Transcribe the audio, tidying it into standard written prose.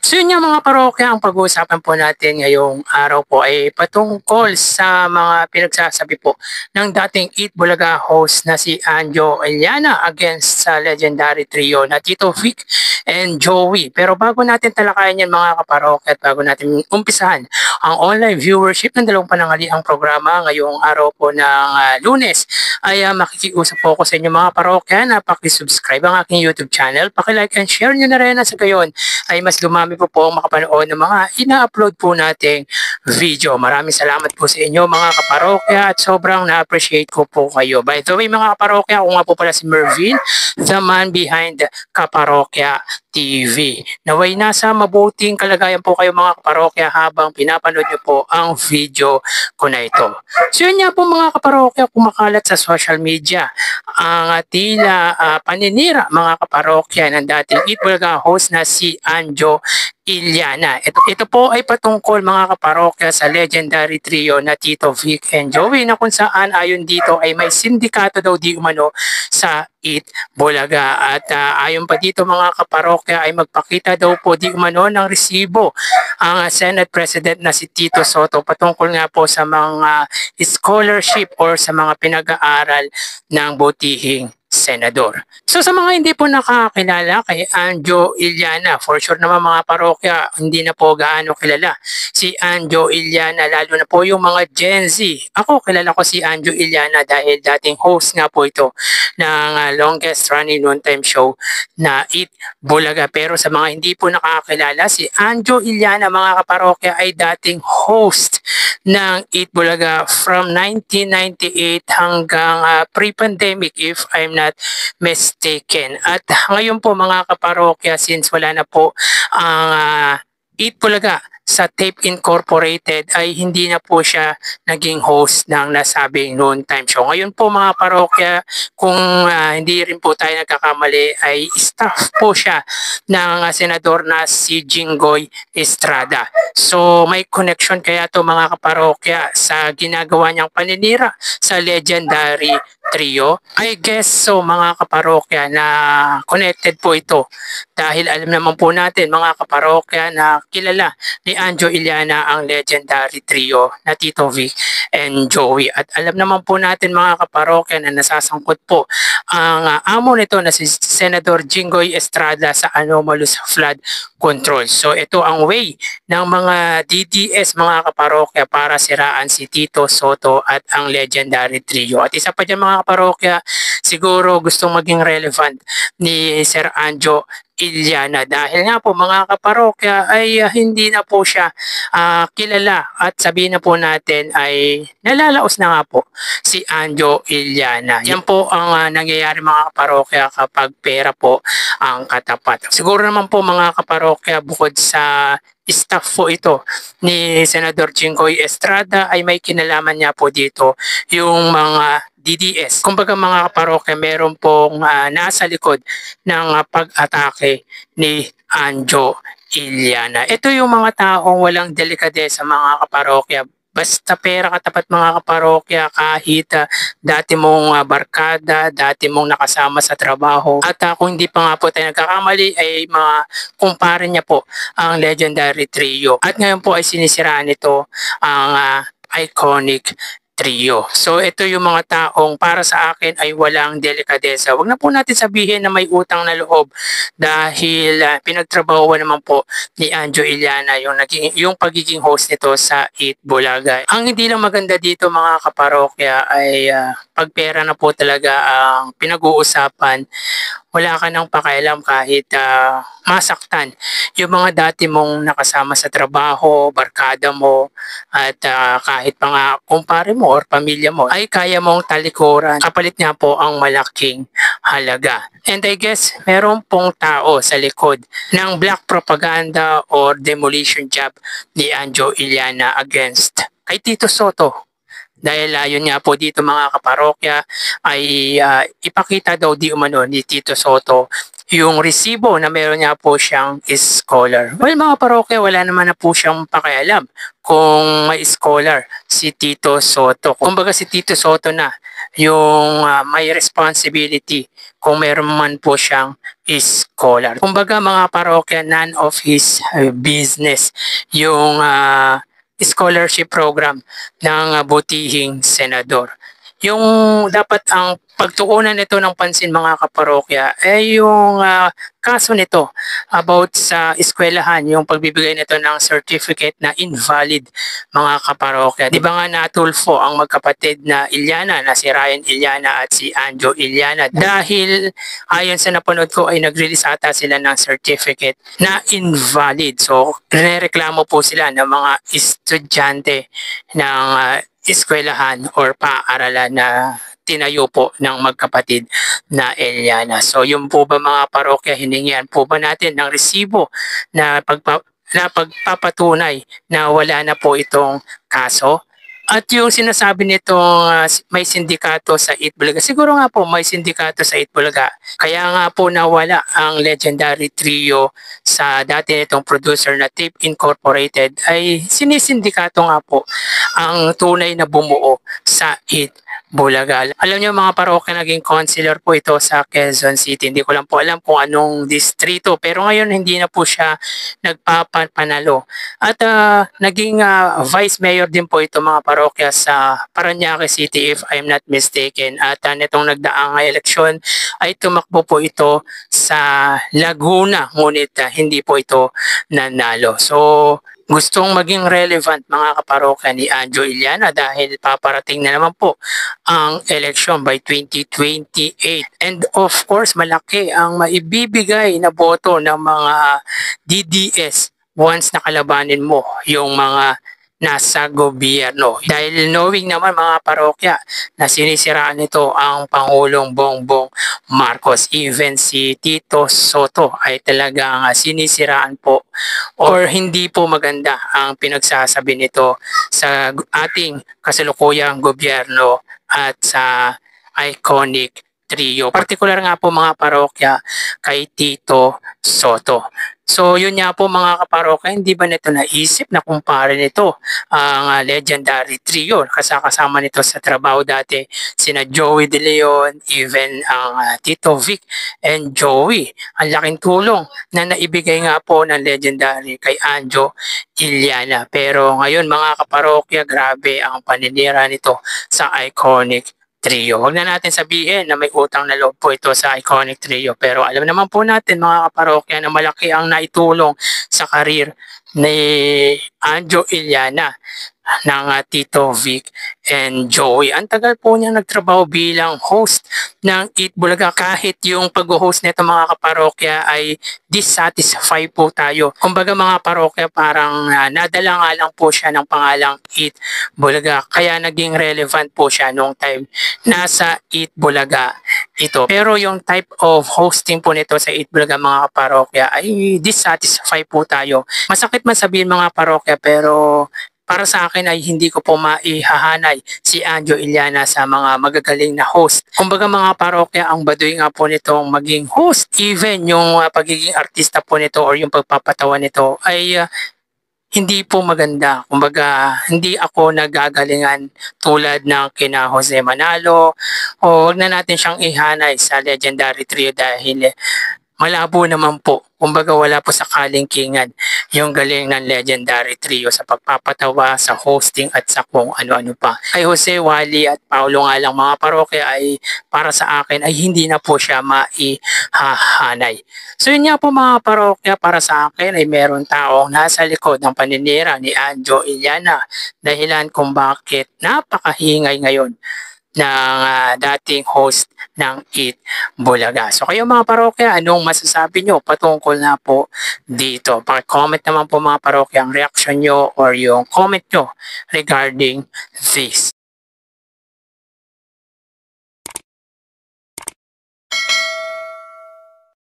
So yun nga mga parokya, ang pag-uusapan po natin ngayong araw po ay patungkol sa mga pinagsasabi po ng dating Eat Bulaga host na si Anjo Eliana against sa legendary trio na Tito Vic and Joey. Pero bago natin talakayan yan mga kaparokya at bago natin umpisahan ang online viewership ng dalawang pananghaliang programa ngayong araw po ng Lunes, ay makikiusap po ako sa inyo mga parokya na pakisubscribe ang aking YouTube channel, pakilike and share nyo na rin na sa gayon ay mas dumami po ang makapanood ng mga ina-upload po nating video. Maraming salamat po sa inyo mga kaparokya at sobrang na-appreciate ko po kayo. By the way mga kaparokya, ako nga po pala si Mervin, the man behind Kaparokya TV. Naway nasa mabuting kalagayan po kayo mga kaparokya habang pinapanood nyo po ang video ko na ito. So yun nga po mga kaparokya, kumakalat sa social media ang tila paninira mga kaparokya ng dating Eat Bulaga host na si Anjo Eliana. Ito po ay patungkol mga kaparokya sa legendary trio na Tito Vic and Joey na kung saan ayon dito ay may sindikato daw di umano sa Eat Bulaga. At ayon pa dito mga kaparokya ay magpakita daw po di umano ng resibo ang Senate President na si Tito Soto patungkol nga po sa mga scholarship or sa mga pinag-aaral ng butihing senador. So sa mga hindi po nakakilala kay Anjo Eliana, for sure naman mga parokya, hindi na po gaano kilala si Anjo Eliana, lalo na po yung mga Gen Z. Ako kilala ko si Anjo Eliana dahil dating host nga po ito ng longest running noontime show na Eat Bulaga. Pero sa mga hindi po nakakilala, si Anjo Eliana mga kaparokya ay dating host ng Eat Bulaga from 1998 hanggang pre-pandemic if I'm not mistaken. At ngayon po mga kaparokya, since wala na po ang Eat Bulaga sa Tape Incorporated ay hindi na po siya naging host ng nasabing noontime show. Ngayon po mga parokya, kung hindi rin po tayo nagkakamali ay staff po siya ng senador na si Jinggoy Estrada. So may connection kaya to mga kaparokya sa ginagawa niyang paninira sa legendary trio? I guess so mga kaparokya na connected po ito dahil alam naman po natin mga kaparokya na kilala ni Anjo Eliana ang legendary trio na Tito Vic and Joey. At alam naman po natin mga kaparokya na nasasangkot po ang amo nito na si Senador Jinggoy Estrada sa anomalous flood control. So ito ang way ng mga DDS mga kaparokya para siraan si Tito Soto at ang legendary trio. At isa pa dyan mga kaparokya, siguro gustong maging relevant ni Sir Anjo Eliana dahil nga po mga kaparokya ay hindi na po siya kilala at sabihin na po natin ay nalalaos na nga po si Anjo Eliana. Yan po ang nangyayari mga kaparokya kapag pera po ang katapat. Siguro naman po mga kaparokya bukod sa staff po ito ni Senador Jinggoy Estrada ay may kinalaman niya po dito yung mga DDS. Kumbaga mga kaparokya, meron pong nasa likod ng pag-atake ni Anjo Eliana. Ito yung mga taong walang delikadesa mga kaparokya. Basta pera katapat mga kaparokya kahit dati mong barkada, dati mong nakasama sa trabaho. At kung hindi pa nga po tayo nagkakamali ay kumpare niya po ang legendary trio. At ngayon po ay sinisiraan ito ang iconic trio. So ito yung mga taong para sa akin ay walang delikadesa. Huwag na po natin sabihin na may utang na loob dahil pinagtrabahuan naman po ni Anjo Eliana yung pagiging host nito sa Eat Bulaga. Ang hindi lang maganda dito mga kaparokya ay pag pera na po talaga ang pinag-uusapan, wala ka nang pakialam kahit masaktan yung mga dati mong nakasama sa trabaho, barkada mo, at kahit pa nga kumpare mo or pamilya mo ay kaya mong talikuran. Kapalit niya po ang malaking halaga. And I guess meron pong tao sa likod ng black propaganda or demolition job ni Anjo Eliana against kay Tito Soto. Dahil yun nga po dito mga kaparokya ay ipakita daw di umano ni Tito Soto yung resibo na meron nga po siyang scholar. Well, mga parokya, wala naman na po siyang pakialam kung may scholar si Tito Soto. Kumbaga si Tito Soto na yung may responsibility kung meron man po siyang scholar. Kumbaga mga parokya, none of his business yung scholarship program ng butihing senador. Yung dapat ang pagtuunan nito ng pansin mga kaparokya ay yung kaso nito about sa eskwelahan, yung pagbibigay nito ng certificate na invalid mga kaparokya. Di ba nga natulfo ang magkapatid na Iliana na si Ryan Iliana at si Anjo Iliana dahil ayon sa napanood ko ay nag-release ata sila ng certificate na invalid. So, nireklamo po sila ng mga estudyante ng eskwelahan or paaralan na tinayo po ng magkapatid na Eliana. So yun po ba mga parokya, hiningian po ba natin ng resibo na pagpapatunay na wala na po itong kaso? At yung sinasabi nitong may sindikato sa Itbulaga, siguro nga po may sindikato sa Itbulaga. Kaya nga po nawala ang legendary trio sa dati nitong producer na Tape Incorporated ay sinisindikato nga po ang tunay na bumuo sa Itbulaga. Alam niyo mga parokya, naging councilor po ito sa Quezon City. Hindi ko lang po alam kung anong distrito pero ngayon hindi na po siya nagpapanalo. At naging vice mayor din po ito mga parokya sa Parañaque City if I'm not mistaken. At nitong nagdaang eleksyon ay tumakbo po ito sa Laguna ngunit hindi po ito nanalo. So gustong maging relevant mga kaparokya ni Anjo Iliana dahil paparating na naman po ang election by 2028. And of course, malaki ang maibibigay na boto ng mga DDS once nakalabanin mo yung mga nasa gobyerno. Dahil knowing naman mga parokya na sinisiraan nito ang Pangulong Bongbong Marcos. Even si Tito Soto ay talagang sinisiraan po or hindi po maganda ang pinagsasabi nito sa ating kasalukuyang gobyerno at sa iconic trio. Partikular nga po mga parokya kay Tito Soto. So yun nga po mga kaparokya, hindi ba nito naisip na kumpare nito ang legendary trio? Kasama nito sa trabaho dati sina Joey De Leon, even ang Tito Vic and Joey. Ang laking tulong na naibigay nga po ng legendary kay Anjo Iliana. Pero ngayon mga kaparokya, grabe ang paninira nito sa iconic trio. Huwag na natin sabihin na may utang na loob po ito sa iconic trio. Pero alam naman po natin mga kaparokya na malaki ang naitulong sa karir ni Anjo Iliana ng Tito Vic and Joey. Ang tagal po niya nagtrabaho bilang host ng Eat Bulaga. Kahit yung pag-host nito mga kaparokya ay dissatisfied po tayo. Kumbaga mga parokya, parang nadala nga lang po siya ng pangalang Eat Bulaga. Kaya naging relevant po siya noong time nasa Eat Bulaga ito. Pero yung type of hosting po nito sa Eat Bulaga mga kaparokya ay dissatisfied po tayo. Masakit man sabihin mga parokya pero para sa akin ay hindi ko po maihahanay si Anjo Iliana sa mga magagaling na host. Kumbaga mga parokya, ang baduy nga po nitong maging host. Even yung pagiging artista po nito or yung pagpapatawa nito ay hindi po maganda. Kumbaga, hindi ako nagagalingan tulad ng kina Jose Manalo o wag na natin siyang ihanay sa legendary trio dahil malabo naman po. Kumbaga wala po sa kalingkingan yung galing ng legendary trio sa pagpapatawa, sa hosting at sa kung ano-ano pa. Kay Jose, Wally at Paulo nga lang mga parokya ay para sa akin ay hindi na po siya maihahanay. So yun nga po mga parokya, para sa akin ay meron taong nasa likod ng paninira ni Anjo Iliana dahilan kung bakit napakahingay ngayon ng dating host ng Eat Bulaga. So kayo mga parokya, anong masasabi nyo patungkol na po dito? Paki-comment naman po mga parokya ang reaction nyo or yung comment nyo regarding this.